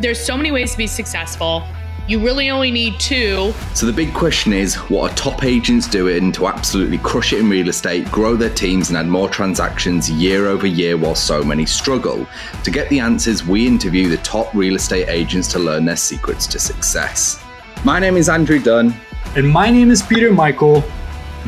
There's so many ways to be successful. You really only need two. So the big question is, what are top agents doing to absolutely crush it in real estate, grow their teams and add more transactions year over year while so many struggle? To get the answers, we interview the top real estate agents to learn their secrets to success. My name is Andrew Dunn. And my name is Peter Michael.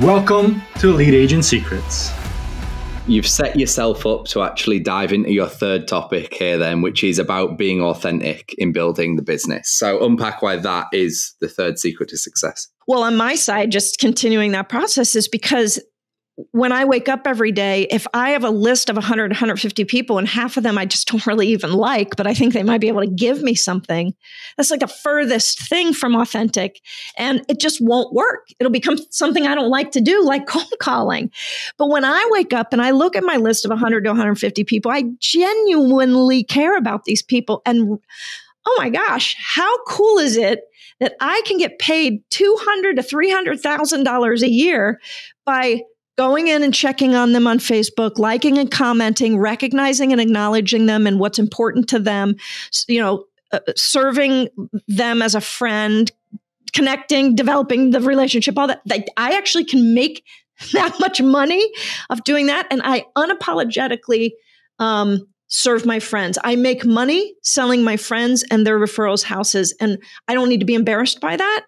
Welcome to Lead Agent Secrets. You've set yourself up to actually dive into your third topic here then, which is about being authentic in building the business. So unpack why that is the third secret to success. Well, on my side, just continuing that process is because when I wake up every day, if I have a list of 100, 150 people and half of them I just don't really even like, but I think they might be able to give me something, that's like the furthest thing from authentic. And it just won't work. It'll become something I don't like to do, like cold calling. But when I wake up and I look at my list of 100 to 150 people, I genuinely care about these people. And oh my gosh, how cool is it that I can get paid $200,000 to $300,000 a year by going in and checking on them on Facebook, liking and commenting, recognizing and acknowledging them and what's important to them, serving them as a friend, connecting, developing the relationship, all that. I actually can make that much money of doing that. And I unapologetically serve my friends. I make money selling my friends and their referrals houses. And I don't need to be embarrassed by that.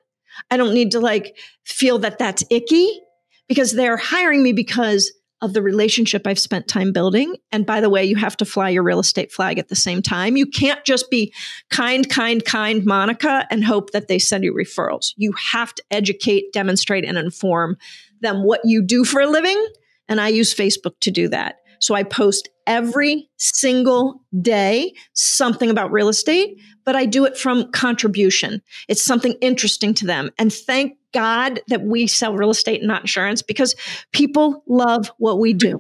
I don't need to feel that that's icky, because they're hiring me because of the relationship I've spent time building. And by the way, you have to fly your real estate flag at the same time. You can't just be kind, Monica, and hope that they send you referrals. You have to educate, demonstrate, and inform them what you do for a living. And I use Facebook to do that. So I post every single day something about real estate, but I do it from contribution. It's something interesting to them. And thank God that we sell real estate and not insurance, because people love what we do.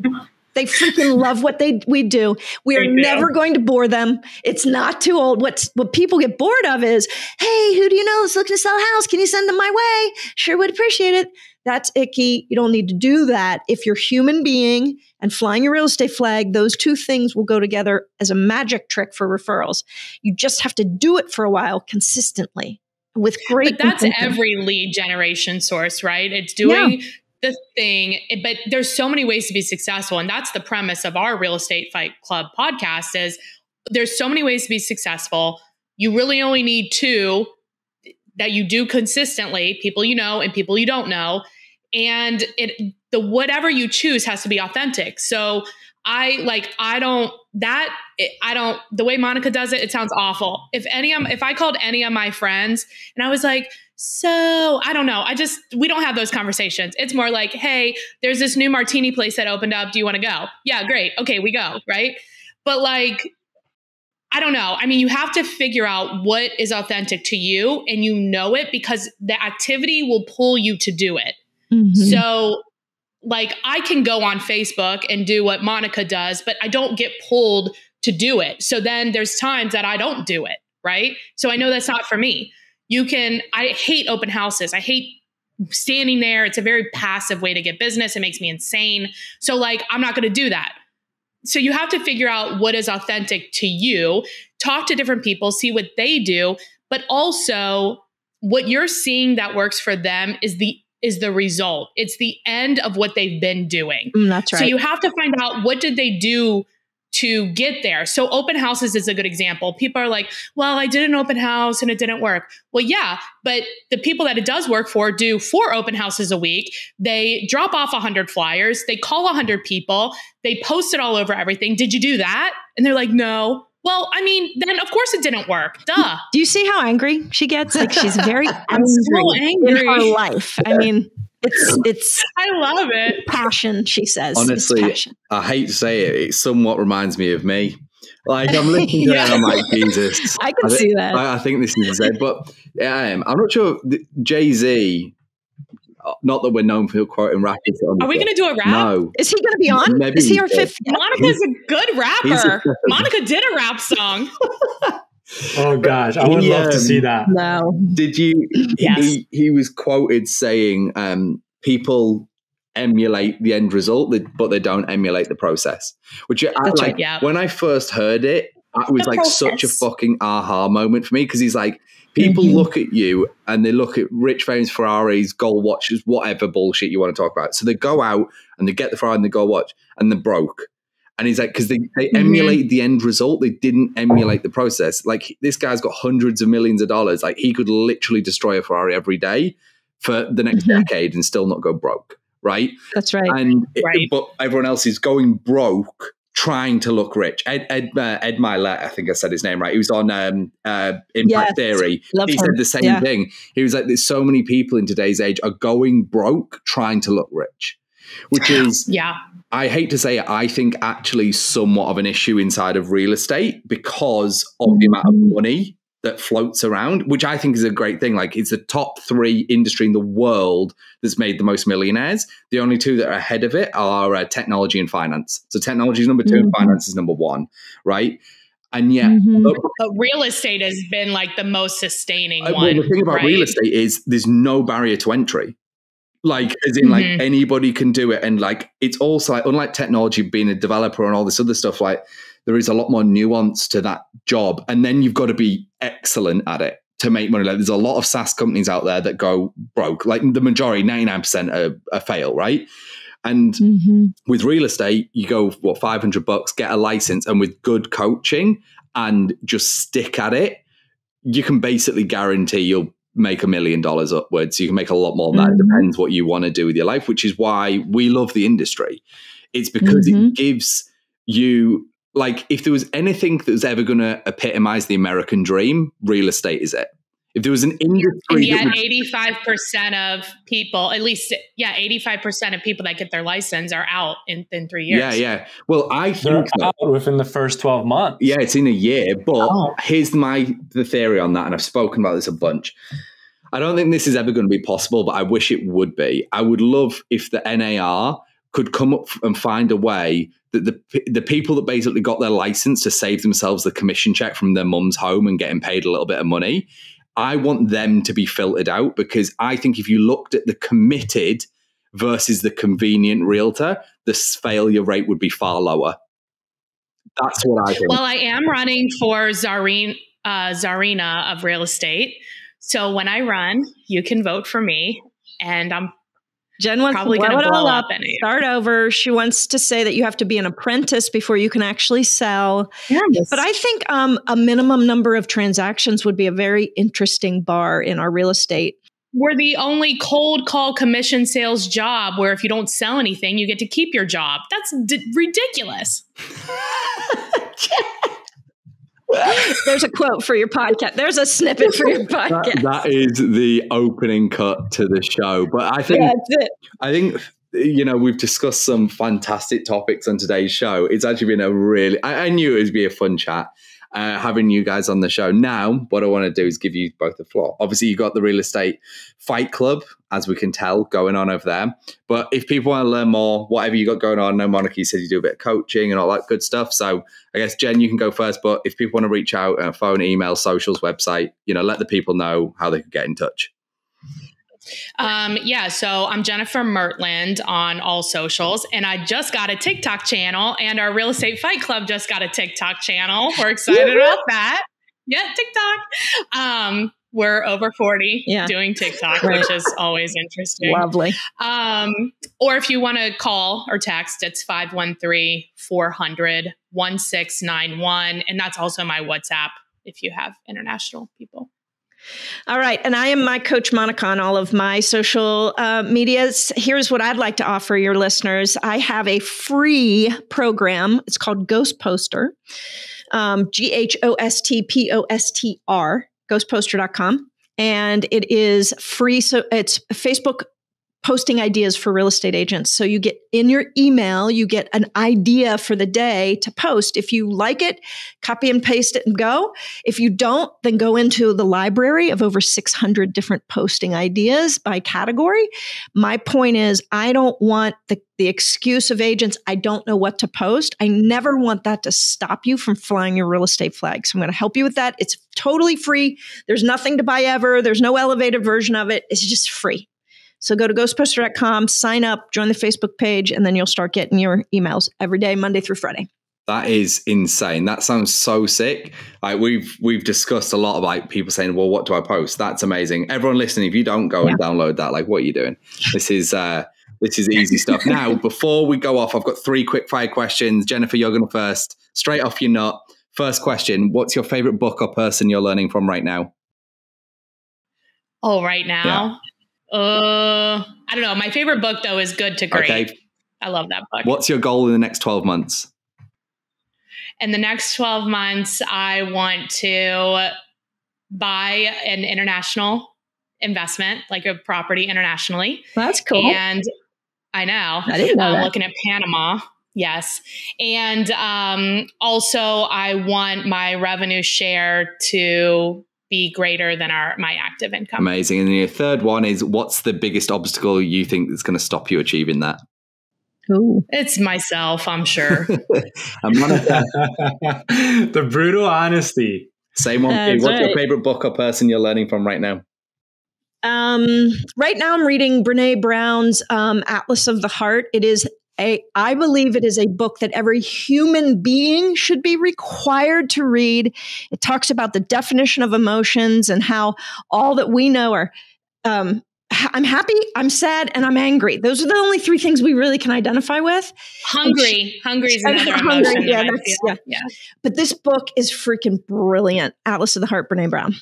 They freaking love what we do. We are never going to bore them. It's not too old. What people get bored of is, hey, who do you know that's looking to sell a house? Can you send them my way? Sure would appreciate it. That's icky. You don't need to do that. If you're a human being and flying your real estate flag, those two things will go together as a magic trick for referrals. You just have to do it for a while consistently with great. But that's every lead generation source, right? It's doing the thing, but there's so many ways to be successful. And that's the premise of our Real Estate Fight Club podcast is there's so many ways to be successful. You really only need two that you do consistently, people you know and people you don't know. And whatever you choose has to be authentic. So the way Monica does it sounds awful. If I called any of my friends and I was like, so I don't know, we don't have those conversations. It's more like, hey, there's this new martini place that opened up. Do you want to go? Yeah, great. Okay, we go. Right. But I don't know. I mean, you have to figure out what is authentic to you, and you know it because the activity will pull you to do it. Mm-hmm. So I can go on Facebook and do what Monica does, but I don't get pulled to do it. So then there's times that I don't do it. Right. So I know that's not for me. I hate open houses. I hate standing there. It's a very passive way to get business. It makes me insane. So I'm not going to do that. So you have to figure out what is authentic to you, talk to different people, see what they do, but also what you're seeing that works for them is the result. It's the end of what they've been doing. That's right. So you have to find out, what did they do to get there? So open houses is a good example. People are like, well, I did an open house and it didn't work. Well, yeah, but the people that it does work for do 4 open houses a week. They drop off 100 flyers. They call 100 people. They post it all over everything. Did you do that? And they're like, no. Well, I mean, then of course it didn't work. Duh. Do you see how angry she gets? She's very angry in her life. I mean, it's I love it. Passion, she says. Honestly, I hate to say it, it somewhat reminds me of me. I'm listening to that and I'm like, Jesus. I can see that. I think this is the same. But I'm not sure. Jay-Z, not that we're known for quoting rap. Are we going to do a rap? No. Is he going to be on? Maybe is he our fifth? Monica's a good rapper. Monica did a rap song. Oh gosh, I would love to see that. No. Did you? Yes. He was quoted saying, people emulate the end result, but they don't emulate the process. Which right, yeah. When I first heard it, That was like such a fucking aha moment for me, because he's like, people look at you and they look at rich, famous Ferraris, gold watches, whatever bullshit you want to talk about. So they go out and they get the Ferrari and the gold watch and they're broke. And he's like, because they emulate the end result. They didn't emulate the process. Like, this guy's got hundreds of millions of dollars. Like, he could literally destroy a Ferrari every day for the next decade and still not go broke. Right. That's right. And but everyone else is going broke, trying to look rich. Ed Milet, I think I said his name right. He was on Impact Theory. He said the same thing. He was like, there's so many people in today's age are going broke trying to look rich, which is, I hate to say it, I think actually somewhat of an issue inside of real estate because of the amount of money that floats around, which I think is a great thing. Like, it's the top 3 industry in the world that's made the most millionaires. The only 2 that are ahead of it are technology and finance. So technology is number 2 and finance is number 1, right? And yet, but real estate has been like the most sustaining one. Well, the thing about real estate is there's no barrier to entry. Like, as in, like, anybody can do it. And like, it's also like, unlike technology, being a developer and all this other stuff, like, there is a lot more nuance to that job. And then you've got to be excellent at it to make money. Like, there's a lot of SaaS companies out there that go broke. Like, the majority, 99% are fail, right? And with real estate, you go, what, $500, get a license, and with good coaching and just stick at it, you can basically guarantee you'll make $1 million upwards. You can make a lot more than that. It depends what you want to do with your life, which is why we love the industry. It's because it gives you, like, if there was anything that was ever going to epitomize the American dream, real estate is it. If there was an industry, and yet 85% of people, at least, 85% of people that get their license are out in 3 years. Yeah. Well, I think they're out within the first 12 months. Yeah, it's in a year. But here's the theory on that, and I've spoken about this a bunch. I don't think this is ever going to be possible, but I wish it would be. I would love if the NAR could come up and find a way that the people that basically got their license to save themselves the commission check from their mum's home and getting paid a little bit of money, I want them to be filtered out, because I think if you looked at the committed versus the convenient realtor, the failure rate would be far lower. That's what I think. Well, I am running for Zarina of real estate. So when I run, you can vote for me, and I'm Jen wants probably to blow it all up, anyway. Start over. She wants to say that you have to be an apprentice before you can actually sell. Yes. But I think a minimum number of transactions would be a very interesting bar in our real estate. We're the only cold call commission sales job where if you don't sell anything, you get to keep your job. That's ridiculous. There's a quote for your podcast. There's a snippet for your podcast. That is the opening cut to the show. But I think, we've discussed some fantastic topics on today's show. It's actually been I knew it would be a fun chat having you guys on the show. Now, what I want to do is give you both the floor. Obviously, you've got the Real Estate Fight Club, as we can tell, going on over there. But if people want to learn more, whatever you got going on, I know Monica said you do a bit of coaching and all that good stuff. So I guess, Jen, you can go first. But if people want to reach out, phone, email, socials, website, let the people know how they can get in touch. So I'm Jennifer Mertland on all socials, and I just got a TikTok channel, and our Real Estate Fight Club just got a TikTok channel. We're excited about that. Yeah, TikTok. We're over 40 doing TikTok, which is always interesting. Lovely. Or if you want to call or text, it's 513-400-1691. And that's also my WhatsApp if you have international people. All right. And I am my coach, Monica, on all of my social medias. Here's what I'd like to offer your listeners. I have a free program. It's called Ghost Poster, GHOSTPOSTR, ghostposter.com. And it is free. So it's Facebook posting ideas for real estate agents. So you get in your email, you get an idea for the day to post. If you like it, copy and paste it and go. If you don't, then go into the library of over 600 different posting ideas by category. My point is, I don't want the excuse of agents, I don't know what to post. I never want that to stop you from flying your real estate flag. So I'm going to help you with that. It's totally free. There's nothing to buy ever. There's no elevated version of it. It's just free. So go to ghostposter.com, sign up, join the Facebook page, and then you'll start getting your emails every day, Monday through Friday. That is insane. That sounds so sick. Like we've discussed a lot about people saying, well, what do I post? That's amazing. Everyone listening, if you don't go and download that, like, what are you doing? This is easy stuff. Now, before we go off, I've got 3 quick fire questions. Jennifer, you're going first. Straight off your nut. First question, what's your favorite book or person you're learning from right now? Oh, right now? Yeah. I don't know. My favorite book, though, is Good to Great. Okay. I love that book. What's your goal in the next 12 months? In the next 12 months, I want to buy an international investment, like a property internationally. That's cool. And I know. I didn't know that. Looking at Panama. Yes. And also, I want my revenue share to be greater than my active income. Amazing. And your third one is, what's the biggest obstacle you think that's going to stop you achieving that? Ooh. It's myself, I'm sure. The brutal honesty. Same one. What's your favorite book or person you're learning from right now? Right now I'm reading Brene Brown's Atlas of the Heart. I believe it is a book that every human being should be required to read. It talks about the definition of emotions and how all that we know are, I'm happy, I'm sad, and I'm angry. Those are the only 3 things we really can identify with. Hungry is another emotion. Yeah. But this book is freaking brilliant. Atlas of the Heart, Brene Brown.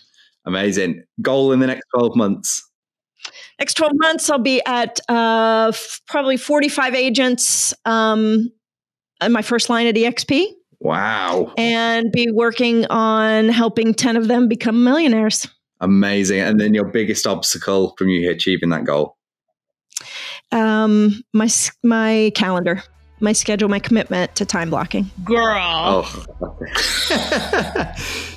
Amazing. Goal in the next 12 months? Next 12 months, I'll be at probably 45 agents in my first line at EXP. Wow. And be working on helping 10 of them become millionaires. Amazing. And then your biggest obstacle from you achieving that goal? My calendar, my schedule, my commitment to time blocking. Girl.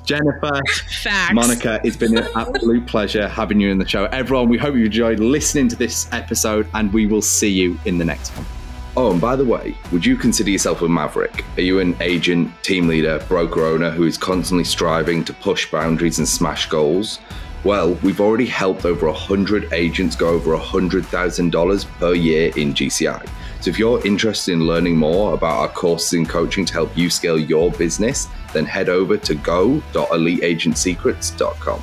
Jennifer, Facts. Monica, it's been an absolute pleasure having you in the show. Everyone, we hope you enjoyed listening to this episode, and we will see you in the next one. Oh, and by the way, would you consider yourself a maverick? Are you an agent, team leader, broker owner who is constantly striving to push boundaries and smash goals? Well, we've already helped over 100 agents go over $100,000 per year in GCI. So if you're interested in learning more about our courses and coaching to help you scale your business, then head over to go.eliteagentsecrets.com.